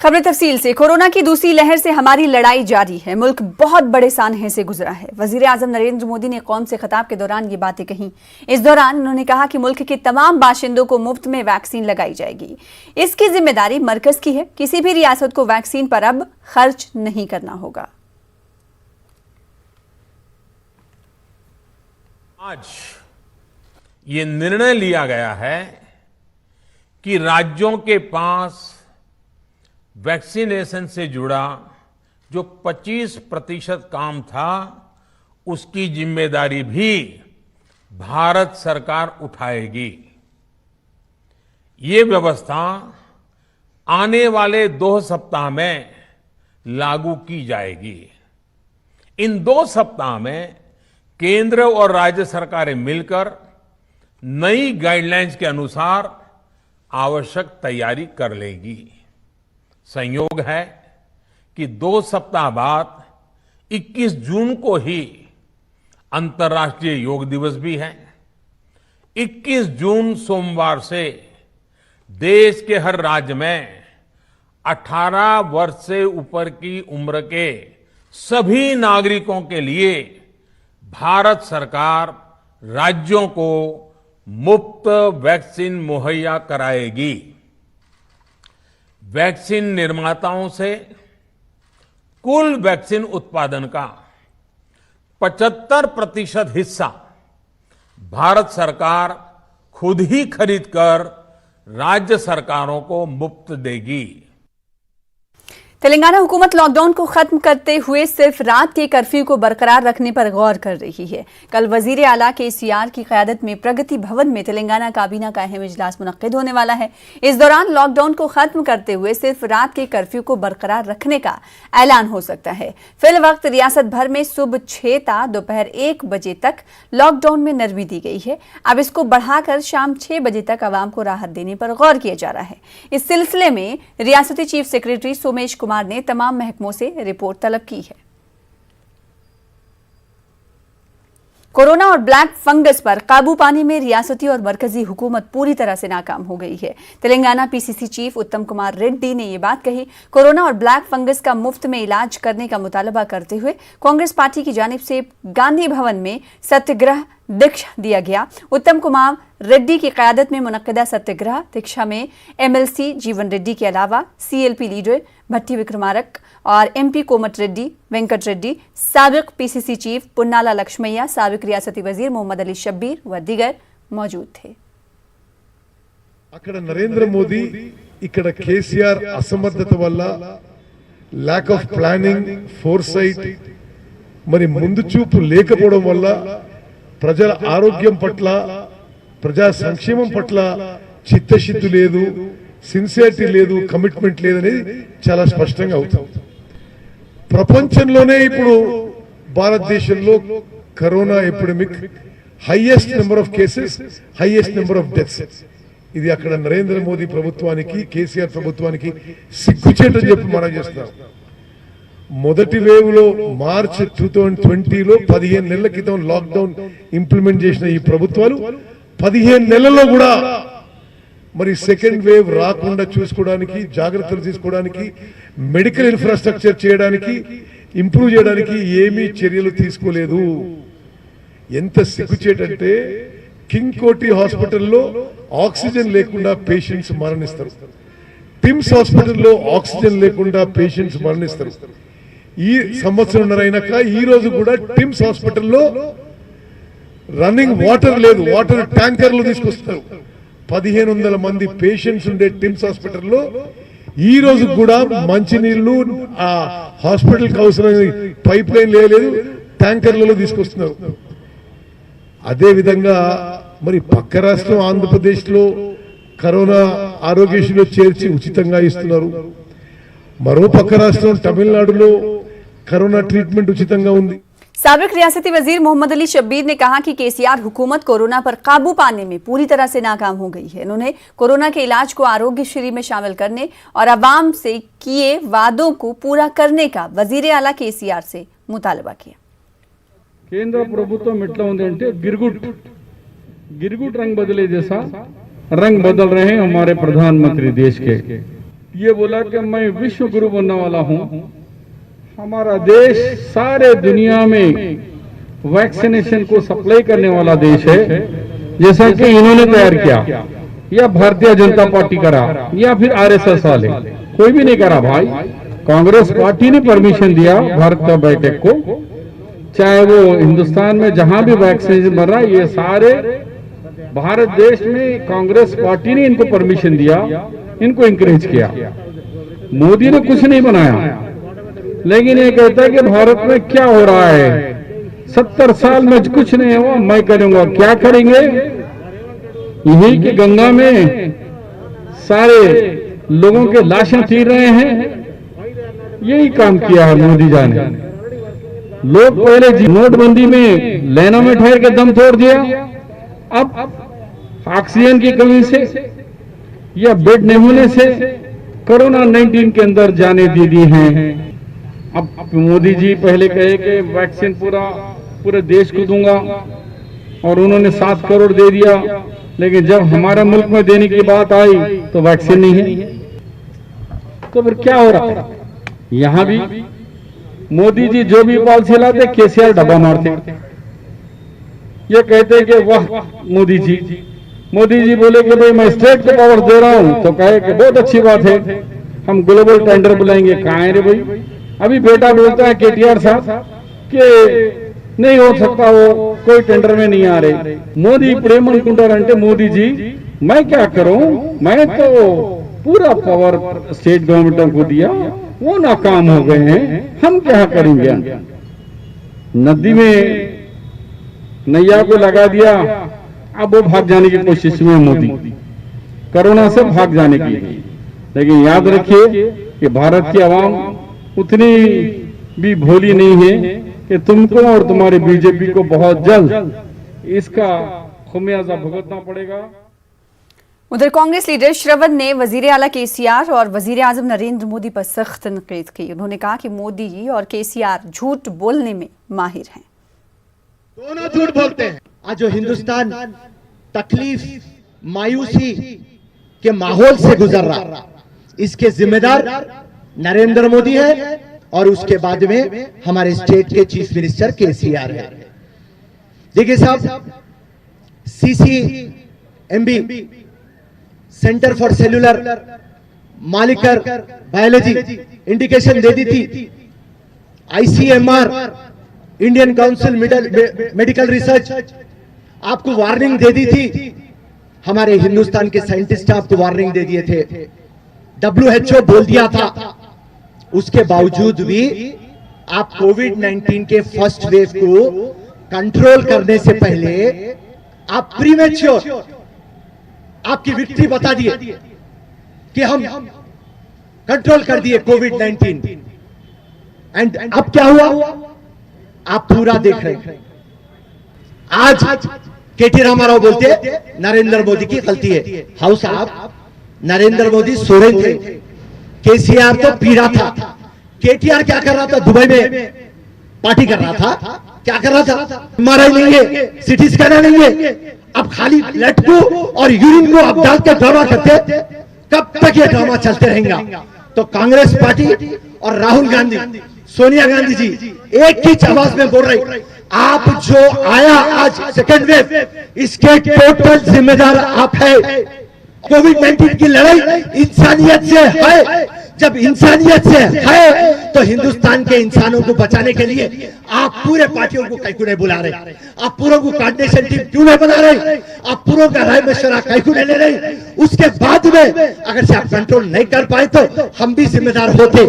खबरें तफसील से। कोरोना की दूसरी लहर से हमारी लड़ाई जारी है। मुल्क बहुत बड़े सानहे से गुजरा है। वजीर आजम नरेंद्र मोदी ने कौम से खिताब के दौरान ये बातें कहीं। इस दौरान उन्होंने कहा कि मुल्क के तमाम बाशिंदों को मुफ्त में वैक्सीन लगाई जाएगी। इसकी जिम्मेदारी मरकज की है। किसी भी रियासत को वैक्सीन पर अब खर्च नहीं करना होगा। आज ये निर्णय लिया गया है कि राज्यों के पास वैक्सीनेशन से जुड़ा जो 25% काम था, उसकी जिम्मेदारी भी भारत सरकार उठाएगी। ये व्यवस्था आने वाले 2 सप्ताह में लागू की जाएगी। इन 2 सप्ताह में केंद्र और राज्य सरकारें मिलकर नई गाइडलाइंस के अनुसार आवश्यक तैयारी कर लेगी। संयोग है कि 2 सप्ताह बाद 21 जून को ही अंतर्राष्ट्रीय योग दिवस भी है। 21 जून सोमवार से देश के हर राज्य में 18 वर्ष से ऊपर की उम्र के सभी नागरिकों के लिए भारत सरकार राज्यों को मुफ्त वैक्सीन मुहैया कराएगी। वैक्सीन निर्माताओं से कुल वैक्सीन उत्पादन का 75% हिस्सा भारत सरकार खुद ही खरीदकर राज्य सरकारों को मुफ्त देगी। तेलंगाना हुकूमत लॉकडाउन को खत्म करते हुए सिर्फ रात के कर्फ्यू को बरकरार रखने पर गौर कर रही है। कल वजीर आला केसीआर की क़यादत में प्रगति भवन में तेलंगाना काबीना का अहम इजलास मुनक्किद होने वाला है। इस दौरान लॉकडाउन को खत्म करते हुए सिर्फ रात के कर्फ्यू को बरकरार रखने का ऐलान हो सकता है। फिल वक्त रियासत भर में सुबह 6 ता दोपहर 1 बजे तक लॉकडाउन में नरमी दी गई है। अब इसको बढ़ाकर शाम 6 बजे तक आवाम को राहत देने पर गौर किया जा रहा है। इस सिलसिले में रियासती चीफ सेक्रेटरी सोमेश कुमार ने तमाम महकमों से रिपोर्ट तलब की है। कोरोना और ब्लैक फंगस पर काबू पाने में रियासती और मरकजी हुकूमत पूरी तरह से नाकाम हो गई है। तेलंगाना पीसीसी चीफ उत्तम कुमार रेड्डी ने यह बात कही। कोरोना और ब्लैक फंगस का मुफ्त में इलाज करने का मुतालबा करते हुए कांग्रेस पार्टी की जानिब से गांधी भवन में सत्याग्रह दीक्षा दिया गया। उत्तम कुमार रेड्डी की क़यादत में मुनक्किदा सत्याग्रह दीक्षा में एमएलसी जीवन रेड्डी के अलावा सीएलपी लीडर भट्टी विक्रमारक और एमपी कोमट रेड्डी, वेंकट रेड्डी, साबिक पीसीसी चीफ पुन्नाला लक्ष्मैया, साबिक रियासती वजीर मोहम्मद अली शब्बीर व दीगर मौजूद थे। अక్కడ नरेंद्र मोदी ఇక్కడ కేసీఆర్ అసమర్థత వల్ల ల్యాక్ ఆఫ్ ప్లానింగ్ ఫోర్సైట్ మరి ముందు చూపు లేకపోవడం వల్ల ప్రజల ఆరోగ్యం పట్ల ప్రజా సంక్షేమం పట్ల చిత్తశుద్ధి లేదు, సిన్సియారిటీ లేదు, కమిట్మెంట్ లేదనేది చాలా స్పష్టంగా అవుతుంది। ప్రపంచంలోనే ఇప్పుడు భారతదేశంలో corona epidemic highest number of cases, highest number of deaths. ఇది అక్కడ నరేంద్ర మోదీ ప్రభుత్వానికి, కేసీఆర్ ప్రభుత్వానికి సిగ్గుచేటని చెప్పి మనం చేస్తున్నాం। మొదటి వేవ్ లో మార్చ్ 2020లో 15 నెలల క్రితం లాక్డౌన్ ఇంప్లిమెంట్ చేసిన ఈ ప్రభుత్వాలు 15 నెలల్లో కూడా మరి సెకండ్ వేవ్ రాకుండా చూసుకోవడానికి, జాగ్రత్తలు తీసుకోవడానికి, మెడికల్ ఇన్ఫ్రాస్ట్రక్చర్ చేయడానికి, ఇంప్రూవ్ చేయడానికి ఏమీ చర్యలు తీసుకోలేదు। ఎంత సిగ్గుచేటంటే కింగ్ కోటి హాస్పిటల్లో ఆక్సిజన్ లేకుండా పేషెంట్స్ మరణిస్తారు, టిమ్స్ హాస్పిటల్లో ఆక్సిజన్ లేకుండా పేషెంట్స్ మరణిస్తారు। ఈ సంవత్సరంన్నర అయినాక ఈ రోజు కూడా టిమ్స్ హాస్పిటల్లో రన్నింగ్ వాటర్ లేదు, వాటర్ ట్యాంకర్లు తీసుకొస్తారు। 1500 మంది పేషెంట్స్ ఉండే టిమ్స్ హాస్పిటల్లో ఈ రోజు కూడా మంచినీళ్లు ఆ హాస్పిటల్ కి అవసరమైన పైప్ లైన్ లేదు, ట్యాంకర్లలో తీసుకొస్తున్నారు। అదే విధంగా మరి పక్క రాష్ట్రం ఆంధ్రప్రదేశ్ లో కరోనా ఆరోగ్యశ్రీలో చేర్చి ఉచితంగా ఇస్తున్నారు। మరో పక్క రాష్ట్రం తమిళనాడులో కరోనా ట్రీట్మెంట్ ఉచితంగా ఉంది। साबिक रियासती वजीर मोहम्मद अली शब्बीर ने कहा कि केसीआर हुकूमत कोरोना पर काबू पाने में पूरी तरह से नाकाम हो गई है। उन्होंने कोरोना के इलाज को आरोग्यश्री में शामिल करने और अवाम से किए वादों को पूरा करने का वजीर आला केसीआर से मुतालबा किया। केंद्र प्रभुत्व एट्ला उंदी अंटे गिरगुट रंग बदले जैसा रंग बदल रहे हैं हमारे प्रधानमंत्री देश के। ये बोला कि मैं विश्व गुरु बनने वाला हूं। हमारा देश सारे दुनिया में वैक्सीनेशन को सप्लाई करने वाला देश है, जैसा कि इन्होंने तैयार किया या भारतीय जनता पार्टी करा या फिर आरएसएस वाले, कोई भी नहीं करा भाई। कांग्रेस पार्टी ने परमिशन दिया भारत बायोटेक को, चाहे वो हिंदुस्तान में जहां भी वैक्सीनेशन बन रहा है, ये सारे भारत देश में कांग्रेस पार्टी ने इनको परमिशन दिया, इनको इंकरेज किया। मोदी ने कुछ नहीं बनाया, लेकिन ये कहता है कि भारत में क्या हो रहा है, 70 साल में कुछ नहीं हुआ, मैं करूंगा। क्या करेंगे? यही कि गंगा में सारे लोगों के लाशें तीर रहे हैं, यही काम किया है मोदी जी ने। लोग पहले नोटबंदी में लाइनों में ठहर के दम तोड़ दिया, अब ऑक्सीजन की कमी से या बेड नहीं होने से कोरोना 19 के अंदर जाने दे दी हैं। अब मोदी जी पहले कहे कि वैक्सीन पूरे देश को दूंगा, और उन्होंने 7 करोड़ दे दिया, लेकिन जब हमारे मुल्क में देने की बात आई तो वैक्सीन नहीं है। तो फिर क्या हो रहा है? यहां भी मोदी जी जो भी पॉलिसी लाते, केसीआर डब्बा मारते। ये कहते कि वाह मोदी जी बोले कि भाई मैं स्टेट को पावर दे रहा हूं, तो कहे कि बहुत अच्छी बात है, हम ग्लोबल टेंडर बुलाएंगे। कहाँ है रे भाई? अभी बेटा बोलता है केटीआर साहब कि नहीं हो सकता, वो कोई टेंडर में नहीं आ रहे। मोदी प्रेम अनुకుంటారంటే मोदी जी मैं क्या करूं, मैं तो पूरा पावर स्टेट गवर्नमेंट को दिया, वो नाकाम हो गए हैं, हम क्या करेंगे? नदी में नैया को लगा दिया, अब वो भाग जाने की कोशिश में मोदी, कोरोना से भाग जाने की। लेकिन याद रखिए कि भारत की आवाम उतनी भी भोली नहीं है कि तुमको और तुम्हारे बीजेपी को बहुत जल्द इसका खुमियाजा भुगतना पड़ेगा। उधर कांग्रेस लीडर श्रवण ने वजीर आला केसीआर और वजीर आजम नरेंद्र मोदी पर सख्त तनकीद की। उन्होंने कहा कि मोदी और केसीआर झूठ बोलने में माहिर हैं। दोनों झूठ बोलते हैं। आज जो हिंदुस्तान तकलीफ मायूसी के माहौल से गुजर रहा, इसके जिम्मेदार नरेंद्र मोदी है, और उसके बाद में हमारे स्टेट के चीफ मिनिस्टर केसीआर है। देखिए साहब, CCMB centre for cellular molecular biology indication दे दी थी। ICMR Indian council medical research आपको वार्निंग दे दी थी। हमारे हिंदुस्तान के साइंटिस्ट आपको वार्निंग दे दिए थे। WHO बोल दिया था। उसके बावजूद भी आप कोविड-19 के फर्स्ट वेव को कंट्रोल करने से पहले आप प्रीमेच्योर आपकी विक्ट्री बता दिए कि हम कंट्रोल कर दिए कोविड-19। एंड अब क्या हुआ? आप पूरा देख रहे हैं। आज KT रामाराव बोलते नरेंद्र मोदी की गलती है। हाउ साहब, नरेंद्र मोदी सो रहे थे, केसीआर तो पी रहा था। KTR क्या कर रहा था? दुबई में पार्टी कर रहा था। क्या कर रहा था? MRI नहीं है, CT स्कैनर नहीं है। अब खाली ब्लड को और यूरिन को अब डाल के ड्रामा करते, कब तक ये ड्रामा चलते रहेगा? तो कांग्रेस पार्टी और राहुल गांधी, सोनिया गांधी जी एक ही आवाज में बोल रही, आप जो आया आज सेकेंड वेव, इसके टोटल जिम्मेदार आप है। कोविड-19 की लड़ाई इंसानियत से है। जब इंसानियत से है तो हिंदुस्तान के इंसानों को बचाने के लिए आप पूरे पार्टियों को क्यों नहीं बुला रहे? आप पूरों को कोऑर्डिनेशन टीम क्यों नहीं बना रहे? आप पूरों का राय मशवरा क्यों नहीं ले रहे? उसके बाद में अगर से आप कंट्रोल नहीं कर पाए तो हम भी जिम्मेदार होते,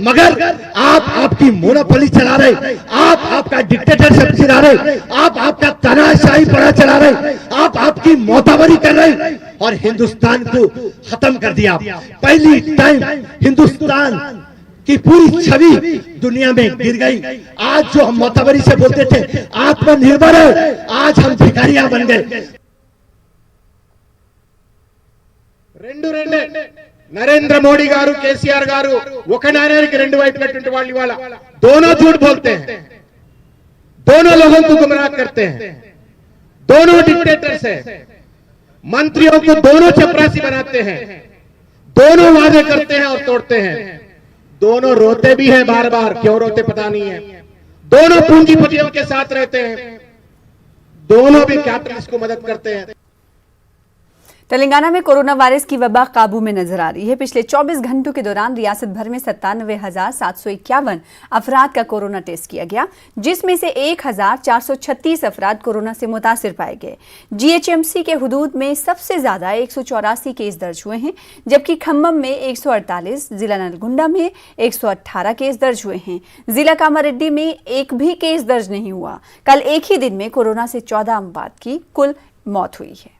मगर आप आपकी मोनोपोली चला रहे, आप आपका डिक्टेटरशिप चला रहे, आप आपका तानाशाही पड़ा चला रहे, आप आपकी मोहताबरी कर रहे और हिंदुस्तान को खत्म कर दिया। पहली टाइम हिंदुस्तान की पूरी छवि दुनिया में गिर गई। आज जो हम मोहताबरी से बोलते थे आत्मनिर्भर है, आज हम भिखारियां बन गए। नरेंद्र मोदी गारू केसीआर गारू ఒక నాణ్యానికి రెండు వైపులటువంటి వాళ్ళు ఇవాళ दोनों झूठ बोलते हैं, दोनों लोगों को गुमराह करते हैं, दोनों डिक्टेटर्स हैं, मंत्रियों को दोनों चपरासी बनाते हैं, दोनों वादे करते हैं और तोड़ते हैं। दोनों रोते भी हैं बार बार, क्यों रोते पता नहीं है। दोनों पूंजीपतियों के साथ रहते हैं, दोनों भी कैपिटलिस्ट को मदद करते हैं। तेलंगाना में कोरोना वायरस की वबा काबू में नजर आ रही है। पिछले 24 घंटों के दौरान रियासत भर में 97,751 अफराद का कोरोना टेस्ट किया गया, जिसमें से 1,436 अफराद कोरोना से मुतासिर पाए गए। जीएचएमसी के हुदूद में सबसे ज्यादा 184 केस दर्ज हुए हैं, जबकि खम्मम में 148, जिला नलगुंडा में 118 केस दर्ज हुए हैं। जिला कामारेड्डी में एक भी केस दर्ज नहीं हुआ। कल एक ही दिन में कोरोना से 14 अमवात की कुल मौत हुई है।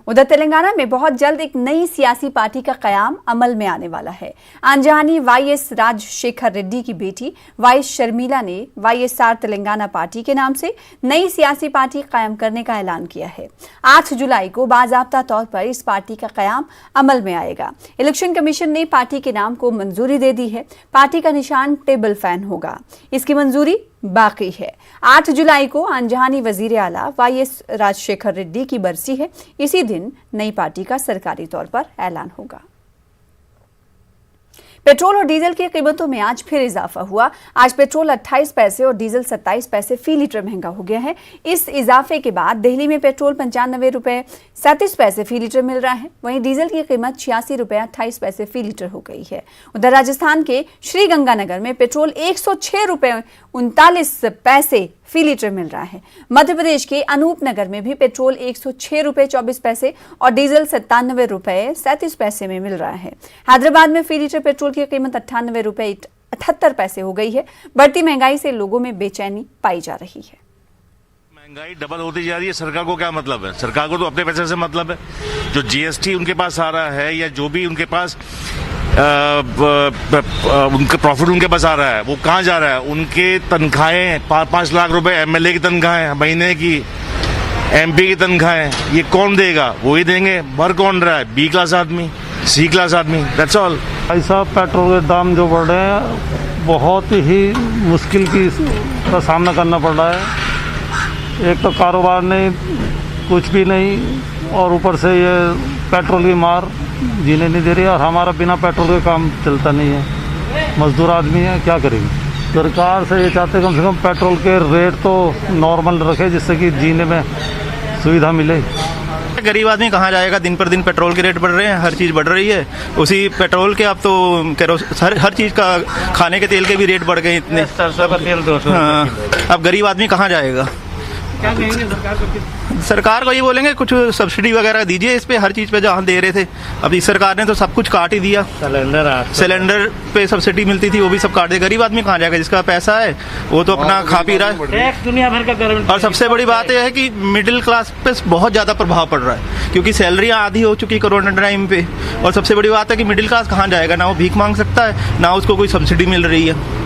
उधर तेलंगाना में बहुत जल्द एक नई सियासी पार्टी का कयाम अमल में आने वाला है। अंजानी वाईएस राजशेखर रेड्डी की बेटी वाईएस शर्मिला ने वाईएसआर तेलंगाना पार्टी के नाम से नई सियासी पार्टी कायम करने का ऐलान किया है। 8 जुलाई को बाज़ाब्ता तौर पर इस पार्टी का कयाम अमल में आएगा। इलेक्शन कमीशन ने पार्टी के नाम को मंजूरी दे दी है। पार्टी का निशान टेबल फैन होगा, इसकी मंजूरी बाकी है। 8 जुलाई को अंजहानी वजीर आला वाईएस राजशेखर रेड्डी की बरसी है। इसी दिन नई पार्टी का सरकारी तौर पर ऐलान होगा। पेट्रोल और डीजल की कीमतों में आज फिर इजाफा हुआ। आज पेट्रोल 28 पैसे और डीजल 27 पैसे फी लीटर महंगा हो गया है। इस इजाफे के बाद दिल्ली में पेट्रोल 95 रुपए 37 पैसे फी लीटर मिल रहा है। वहीं डीजल की कीमत 86 रुपए 28 पैसे फी लीटर हो गई है। उधर राजस्थान के श्रीगंगानगर में पेट्रोल 106 रुपए 39 पैसे फी लीटर मिल रहा है। मध्य प्रदेश के अनूपनगर में भी पेट्रोल 106 रुपए 24 पैसे और डीजल 97 रुपए 37 पैसे में मिल रहा है। हैदराबाद में फी लीटर पेट्रोल की कीमत 98 रुपए 78 पैसे हो गई है। बढ़ती महंगाई से लोगों में बेचैनी पाई जा रही है। महंगाई डबल होती जा रही है। सरकार को क्या मतलब है? सरकार को तो अपने पैसे से मतलब है। जो जीएसटी उनके पास आ रहा है या जो भी उनके पास उनका प्रॉफिट उनके पास आ रहा है, वो कहाँ जा रहा है? उनके तनख्वाहें 5-5 लाख रुपए एमएलए की तनख्वाहें महीने की, एमपी की तनख्वाहें, ये कौन देगा? वो ही देंगे। भर कौन रहा है? बी क्लास आदमी, सी क्लास आदमी, दैट्स ऑल। भाई साहब, पेट्रोल के दाम जो बढ़ रहे हैं, बहुत ही मुश्किल का सामना करना पड़ रहा है। एक तो कारोबार नहीं, कुछ भी नहीं, और ऊपर से ये पेट्रोल की मार जीने नहीं दे रही है। और हमारा बिना पेट्रोल के काम चलता नहीं है। मजदूर आदमी है, क्या करेंगे? सरकार से ये चाहते कम से कम पेट्रोल के रेट तो नॉर्मल रखे, जिससे कि जीने में सुविधा मिले। गरीब आदमी कहाँ जाएगा? दिन पर दिन पेट्रोल के रेट बढ़ रहे हैं, हर चीज़ बढ़ रही है। उसी पेट्रोल के अब तो हर चीज़ का, खाने के तेल के भी रेट बढ़ गए इतने। सरसों का तेल 200। हाँ, अब गरीब आदमी कहाँ जाएगा? क्या कहेंगे सरकार को? सरकार को ये बोलेंगे कुछ सब्सिडी वगैरह दीजिए इस पे, हर चीज़ पे जहाँ दे रहे थे। अब इस सरकार ने तो सब कुछ काट ही दिया। सिलेंडर पे सब्सिडी मिलती थी, वो भी सब काट दिया। गरीब आदमी कहाँ जाएगा? जिसका पैसा है वो तो अपना खा पी रहा है। टैक्स दुनिया भर का गवर्नमेंट। और सबसे बड़ी बात यह है कि मिडिल क्लास पे बहुत ज़्यादा प्रभाव पड़ रहा है, क्योंकि सैलरियाँ आधी हो चुकी कोरोना टाइम पे। और सबसे बड़ी बात है कि मिडिल क्लास कहाँ जाएगा? ना वो भीख मांग सकता है, ना उसको कोई सब्सिडी मिल रही है।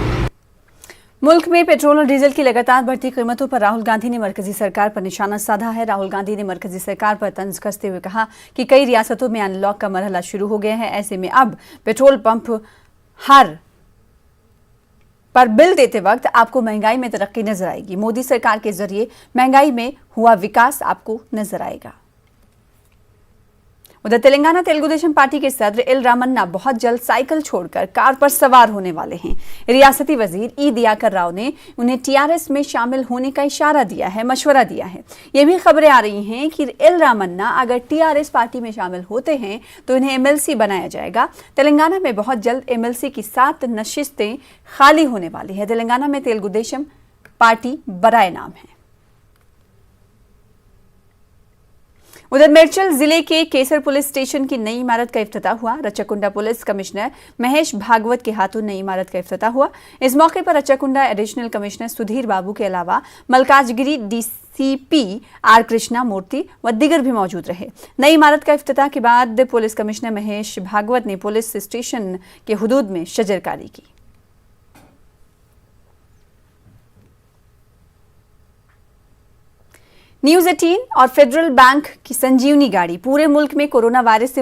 मुल्क में पेट्रोल और डीजल की लगातार बढ़ती कीमतों पर राहुल गांधी ने मरकजी सरकार पर निशाना साधा है। राहुल गांधी ने मरकजी सरकार पर तंज कसते हुए कहा कि कई रियासतों में अनलॉक का मरहला शुरू हो गया है। ऐसे में अब पेट्रोल पंप हर पर बिल देते वक्त आपको महंगाई में तरक्की नजर आएगी। मोदी सरकार के जरिए महंगाई में हुआ विकास आपको नजर आएगा। उधर तेलंगाना तेलुगु देशम पार्टी के सदर एल रामन्ना बहुत जल्द साइकिल छोड़कर कार पर सवार होने वाले हैं। रियासती वजीर ई दियाकर राव ने उन्हें टीआरएस में शामिल होने का इशारा दिया है, मशवरा दिया है। ये भी खबरें आ रही हैं कि एल रामन्ना अगर टीआरएस पार्टी में शामिल होते हैं तो इन्हें एमएलसी बनाया जाएगा। तेलंगाना में बहुत जल्द एमएलसी की 7 नशिस्तें खाली होने वाली है। तेलंगाना में तेलुगु देशम पार्टी बराए नाम है। उधर मेरचल जिले के केसर पुलिस स्टेशन की नई इमारत का इफ्तिताह हुआ। रच्चाकुंडा पुलिस कमिश्नर महेश भागवत के हाथों नई इमारत का इफ्तिताह हुआ। इस मौके पर रच्चाकुंडा एडिशनल कमिश्नर सुधीर बाबू के अलावा मलकाजगिरी डीसीपी आर कृष्णा मूर्ति व दिगर भी मौजूद रहे। नई इमारत का इफ्तिताह के बाद पुलिस कमिश्नर महेश भागवत ने पुलिस स्टेशन के हुदूद में शजरकारी की। न्यूज़ 18 और फेडरल बैंक की संजीवनी गाड़ी पूरे मुल्क में कोरोना वायरस से